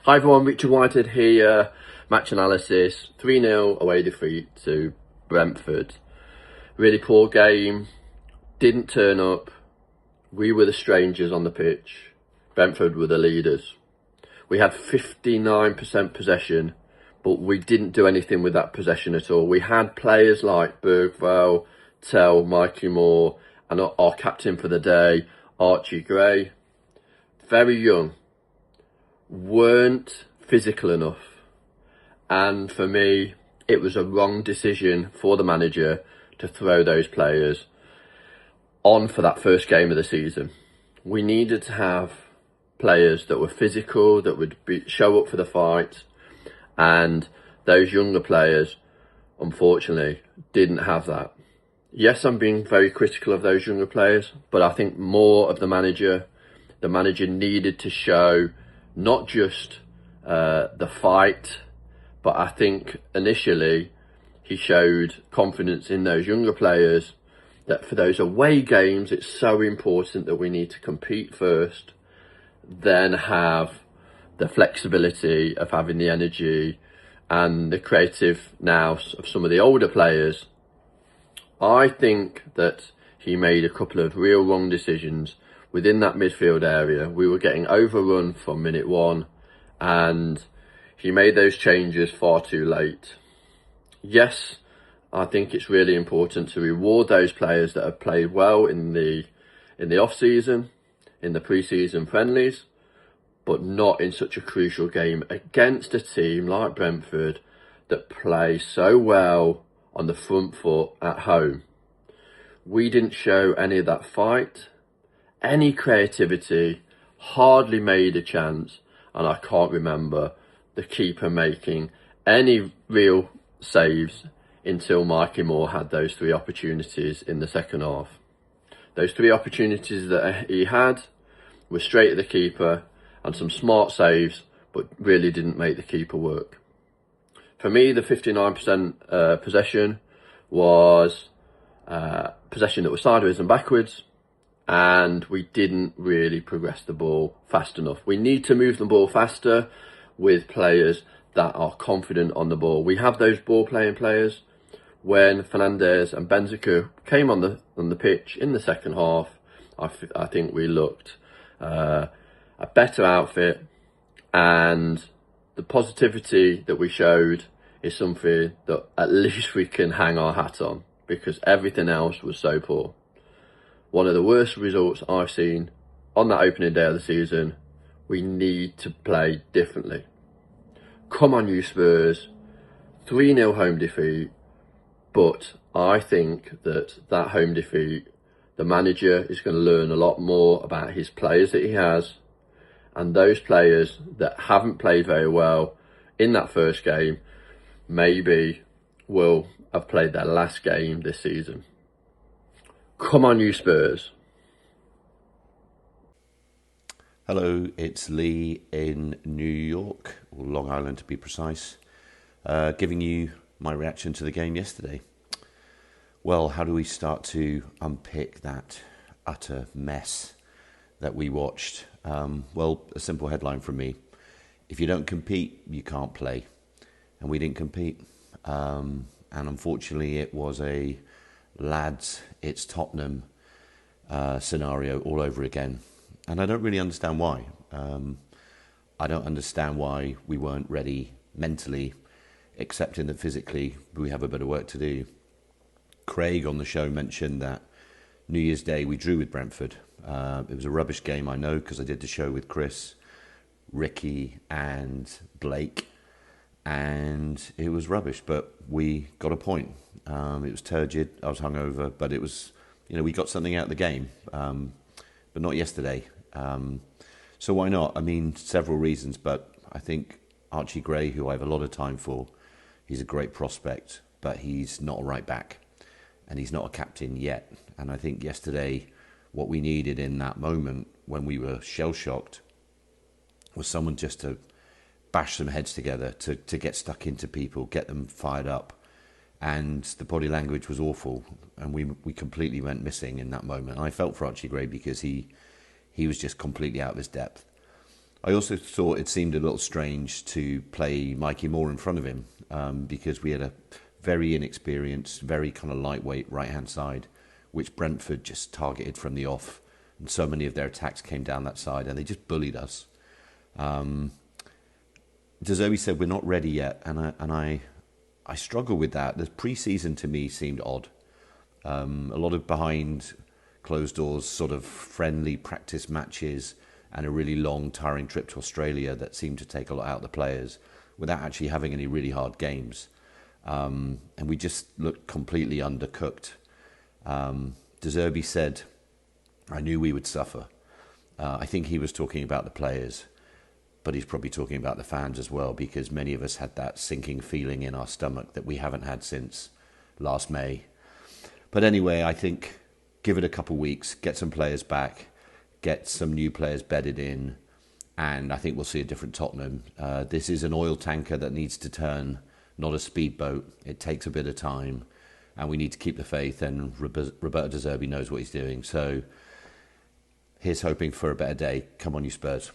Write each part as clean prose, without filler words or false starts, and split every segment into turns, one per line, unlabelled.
Hi everyone, Richard Whitehead here. Match analysis, 3-0 away defeat to Brentford. Really poor game, didn't turn up. We were the strangers on the pitch. Brentford were the leaders. We had 59% possession, but we didn't do anything with that possession at all. We had players like Bergvall, Tell, Mikey Moore, and our captain for the day, Archie Gray. Very young. Weren't physical enough, and for me it was a wrong decision for the manager to throw those players on for that first game of the season. We needed to have players that were physical, that would show up for the fight, and those younger players unfortunately didn't have that. Yes, I'm being very critical of those younger players, but I think more of the manager needed to show not just the fight, but I think initially he showed confidence in those younger players that for those away games it's so important that we need to compete first, then have the flexibility of having the energy and the creative nous of some of the older players. I think that he made a couple of real wrong decisions within that midfield area. We were getting overrun from minute one, and he made those changes far too late. Yes, I think it's really important to reward those players that have played well in the off-season, in the pre-season friendlies, but not in such a crucial game against a team like Brentford that play so well on the front foot at home. We didn't show any of that fight, any creativity, hardly made a chance, and I can't remember the keeper making any real saves until Mikey Moore had those three opportunities in the second half. Those three opportunities that he had were straight at the keeper and some smart saves, but really didn't make the keeper work. For me, the 59% possession was possession that was sideways and backwards, and we didn't really progress the ball fast enough. We need to move the ball faster with players that are confident on the ball. We have those ball playing players. When Fernandes and Benzica came on the pitch in the second half, I think we looked a better outfit, and the positivity that we showed is something that at least we can hang our hat on, because everything else was so poor. One of the worst results I've seen on that opening day of the season. We need to play differently. Come on, you Spurs. 3-0 home defeat. But I think that home defeat, the manager is going to learn a lot more about his players that he has, and those players that haven't played very well in that first game maybe will have played their last game this season. Come on, you Spurs.
Hello, it's Lee in New York, or Long Island to be precise, giving you my reaction to the game yesterday. Well, how do we start to unpick that utter mess that we watched? Well, a simple headline from me. If you don't compete, you can't play. And we didn't compete. And unfortunately, it was a lads, it's Tottenham scenario all over again. And I don't really understand why. I don't understand why we weren't ready mentally, accepting that physically we have a bit of work to do. Craig on the show mentioned that New Year's Day we drew with Brentford. It was a rubbish game, I know, because I did the show with Chris, Ricky and Blake, and it was rubbish, but we got a point. It was turgid, I was hungover, but it was, we got something out of the game, but not yesterday. So why not? I mean, several reasons, but I think Archie Gray, who I have a lot of time for, he's a great prospect, but he's not a right back, and he's not a captain yet. And I think yesterday, what we needed in that moment when we were shell-shocked was someone just to bash some heads together, to get stuck into people, get them fired up. And the body language was awful, and we completely went missing in that moment. And I felt for Archie Gray because he was just completely out of his depth. I also thought it seemed a little strange to play Mikey Moore in front of him because we had a very inexperienced, very kind of lightweight right-hand side, which Brentford just targeted from the off. And so many of their attacks came down that side and they just bullied us. De Zerbi said we're not ready yet, and I struggle with that. The pre-season to me seemed odd. A lot of behind closed doors sort of friendly practice matches and a really long, tiring trip to Australia that seemed to take a lot out of the players without actually having any really hard games. And we just looked completely undercooked. De Zerbi said, I knew we would suffer. I think he was talking about the players, but he's probably talking about the fans as well, because many of us had that sinking feeling in our stomach that we haven't had since last May. But anyway, I think give it a couple of weeks, get some players back, get some new players bedded in, and I think we'll see a different Tottenham. This is an oil tanker that needs to turn, not a speedboat. It takes a bit of time, and we need to keep the faith, and Roberto De Zerbi knows what he's doing. So here's hoping for a better day. Come on, you Spurs.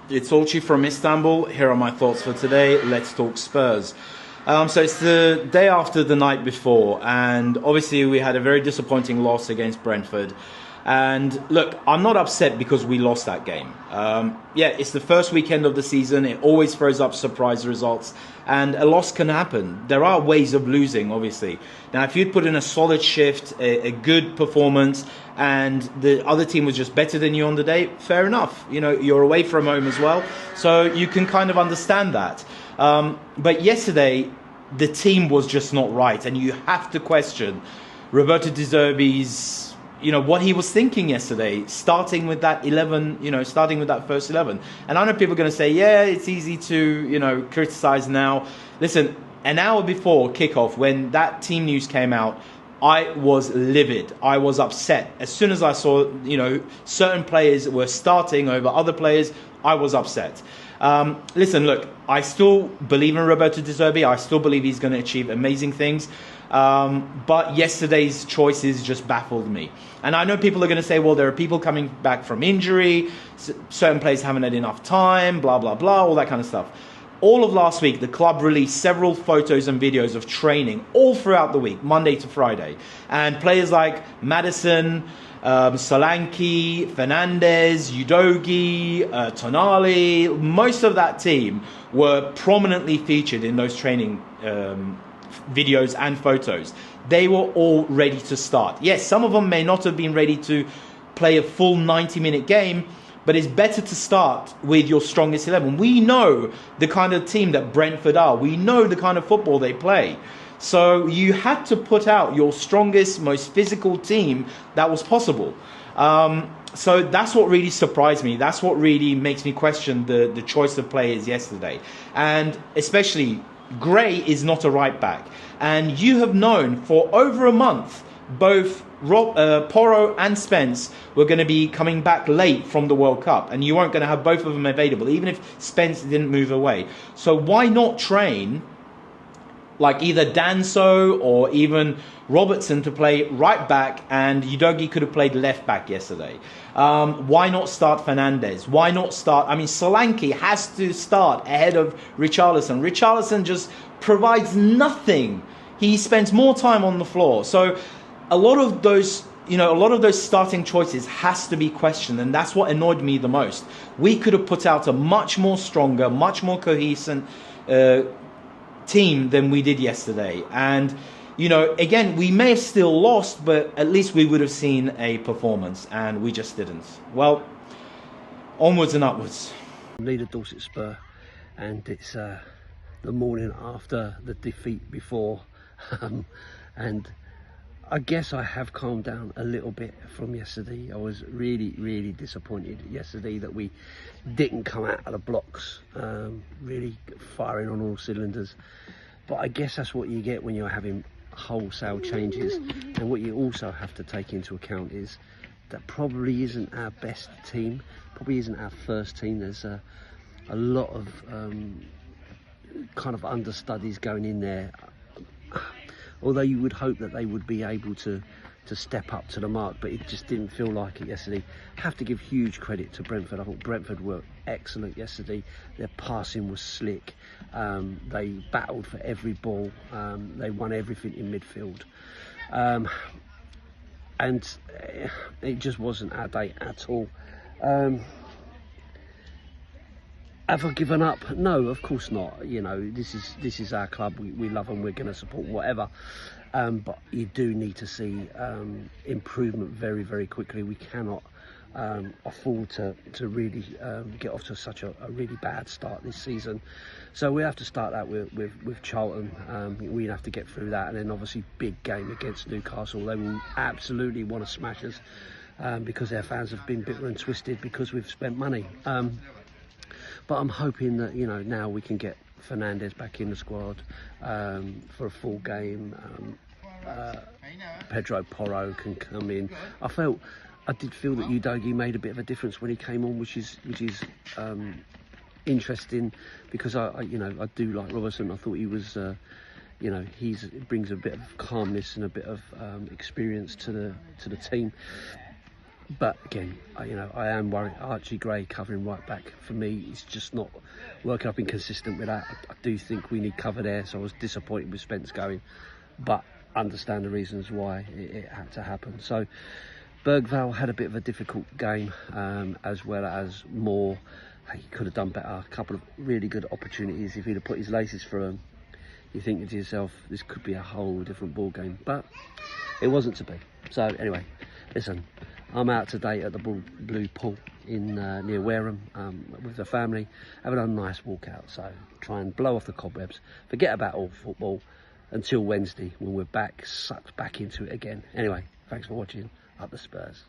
It's Olchi from Istanbul. Here are my thoughts for today. Let's talk Spurs. So it's the day after the night before, and obviously we had a very disappointing loss against Brentford. And look, I'm not upset because we lost that game. It's the first weekend of the season. It always throws up surprise results, and a loss can happen. There are ways of losing, obviously. Now, if you'd put in a solid shift, a good performance, and the other team was just better than you on the day, fair enough. You know, you're away from home as well, so you can kind of understand that. But yesterday, the team was just not right, and you have to question Roberto De Zerbi's, what he was thinking yesterday, starting with that 11, starting with that first 11. And I know people are going to say, yeah, it's easy to, criticize now. Listen, an hour before kickoff, when that team news came out, I was livid. I was upset. As soon as I saw, certain players were starting over other players, I was upset. Listen, look, I still believe in Roberto De Zerbi. I still believe he's going to achieve amazing things. But yesterday's choices just baffled me. And I know people are going to say, well, there are people coming back from injury, certain players haven't had enough time, blah, blah, blah, all that kind of stuff. All of last week, the club released several photos and videos of training all throughout the week, Monday to Friday. And players like Maddison, Solanke, Fernandez, Udogie, Tonali, most of that team were prominently featured in those training videos and photos. They were all ready to start. Yes, some of them may not have been ready to play a full 90-minute game, but it's better to start with your strongest 11. We know the kind of team that Brentford are. We know the kind of football they play. So you had to put out your strongest, most physical team that was possible. So that's what really surprised me. That's what really makes me question the choice of players yesterday. And especially, Gray is not a right back. And you have known for over a month, both Porro and Spence were going to be coming back late from the World Cup. And you weren't going to have both of them available, even if Spence didn't move away. So why not train like either Danso or even Robertson to play right back, and Udogie could have played left back yesterday? Why not start Fernandez? Why not start? I mean, Solanke has to start ahead of Richarlison. Richarlison just provides nothing. He spends more time on the floor. So a lot of those, starting choices has to be questioned, and that's what annoyed me the most. We could have put out a much more stronger, much more cohesive team than we did yesterday. And again, we may have still lost, but at least we would have seen a performance, and we just didn't. Well, onwards and upwards.
Leader Dorset Spur, and it's the morning after the defeat before, and I guess I have calmed down a little bit from yesterday. I was really, really disappointed yesterday that we didn't come out of the blocks, really firing on all cylinders. But I guess that's what you get when you're having wholesale changes. And what you also have to take into account is that probably isn't our best team, probably isn't our first team. There's a lot of kind of understudies going in there. Although you would hope that they would be able to step up to the mark, but it just didn't feel like it yesterday. Have to give huge credit to Brentford. I thought Brentford were excellent yesterday. Their passing was slick. They battled for every ball. They won everything in midfield. And it just wasn't our day at all. Have I given up? No, of course not. You know, this is our club. We love them. We're going to support whatever. But you do need to see improvement very, very quickly. We cannot afford to really get off to such a really bad start this season. So we have to start that with Charlton. We have to get through that, and then obviously big game against Newcastle. They will absolutely want to smash us because their fans have been bitter and twisted because we've spent money. But I'm hoping that, you know, now we can get Fernandes back in the squad for a full game. Pedro Porro can come in. I did feel that Udogie made a bit of a difference when he came on, which is interesting, because I do like Robertson. I thought he was, he brings a bit of calmness and a bit of experience to the team. But again, I am worried. Archie Gray covering right back, for me, is just not working. I've been consistent with that. I do think we need cover there, so I was disappointed with Spence going, but understand the reasons why it had to happen. So Bergvall had a bit of a difficult game, as well as Moore. He could have done better. A couple of really good opportunities. If he'd have put his laces through them, you think to yourself, this could be a whole different ball game, but it wasn't to be. So anyway, listen, I'm out today at the Blue Pool in near Wareham with the family, having a nice walk out. So try and blow off the cobwebs, forget about all football until Wednesday when we're sucked back into it again. Anyway, thanks for watching. Up the Spurs.